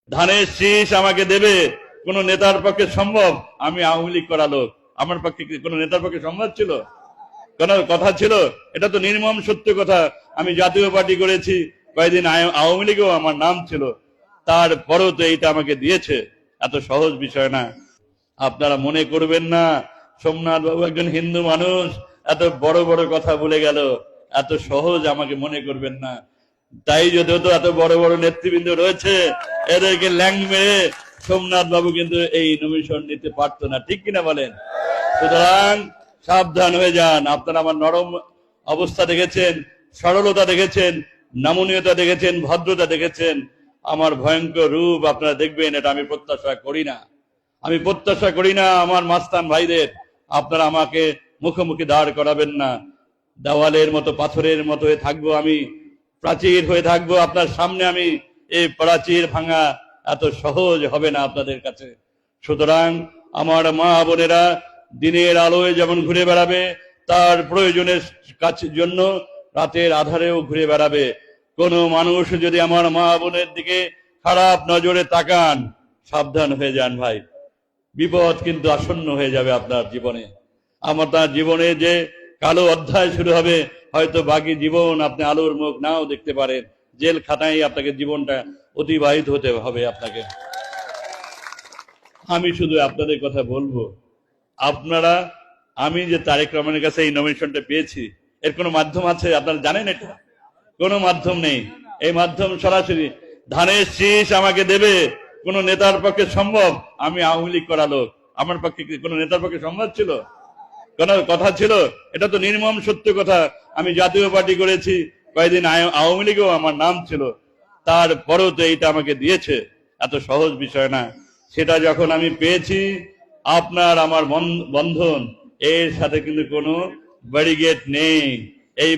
ধানের শীষ আমাকে দেবে কোন নেতার পক্ষে সম্ভব? আমি আওয়ামী লীগ করা লোক, আমার পক্ষে কি কোন নেতার পক্ষে সম্ভব ছিল? কোন কথা ছিল? এটা তো নির্মম সত্য কথা। আমি জাতীয় পার্টি করেছি, কয়েকদিন আওয়ামী লীগেও আমার নাম ছিল, তারপরেও তো এইটা আমাকে দিয়েছে। এত সহজ বিষয় না। আপনারা মনে করবেন না সোমনাথ বাবু একজন হিন্দু মানুষ এত বড় বড় কথা বলে গেল, এত সহজ আমাকে মনে করবেন না। তাই যদি হতো এত বড় বড় নেতৃবৃন্দ রয়েছে, এদেরকে ল্যাং মেরে সোমনাথ বাবু কিন্তু এই নমিনেশন নিতে পারতো না, ঠিক কিনা বলেন? সুতরাং সাবধান হয়ে যান। আপনারা আমার নরম অবস্থা দেখেছেন, সরলতা দেখেছেন, নমনীয়তা দেখেছেন, ভদ্রতা দেখেছেন। আমার ভয়ঙ্কর রূপ আপনারা দেখবেন, এটা আমি প্রত্যাশা করি না। আমি প্রত্যাশা করি না আমার মাস্তান ভাইদের আপনারা আমাকে মুখোমুখি দাঁড় করাবেন না। দেওয়ালের মতো, পাথরের মতো হয়ে থাকবো আমি, প্রাচীর হয়ে থাকবো আপনার সামনে আমি। এই প্রাচীর ভাঙা এত সহজ হবে না আপনাদের কাছে। সুতরাং আমার মা বোনেরা দিনের আলোয় যেমন ঘুরে বেড়াবে, তার প্রয়োজনের কাছের জন্য রাতের আধারেও ঘুরে বেড়াবে। কোন মানুষ যদি আমার মা বোনের দিকে খারাপ নজরে তাকান, সাবধান হয়ে যান ভাই, বিপদ কিন্তু আসন্ন হয়ে যাবে আপনার জীবনে। আমার তার জীবনে যে কালো অধ্যায় শুরু হবে, হয়তো বাকি জীবন আপনি আলোর মুখ নাও দেখতে পারেন। জেল খানায় আপনাকে জীবনটা অতিবাহিত হতে হবে আপনাকে। আমি শুধু আপনাদের কথা বলবো, আপনারা, আমি যে তারেক রহমানের কাছে এই নমিনেশনটা পেয়েছি, এর কোনো মাধ্যম আছে? আপনারা জানেন এটা? কোনো মাধ্যম নেই। এই মাধ্যম সরাসরি ধানের শীষ আমাকে দেবে কোন নেতার পক্ষে সম্ভব? আমি আওয়ামী লীগ করা লোক, আমার পক্ষে কি কোন নেতার পক্ষে সম্ভব ছিল? কোন কথা ছিল? এটা তো নির্মম সত্য কথা। আমি জাতীয় পার্টি করেছি, কয়েকদিন আওয়ামী লীগেও আমার নাম ছিল, তারপরেও তো এইটা আমাকে দিয়েছে। এত সহজ বিষয় না। সেটা যখন আমি পেয়েছি, আপনার আমার বন্ধন, এর সাথে কিন্তু কোনো ব্যারিগেড নেই। এই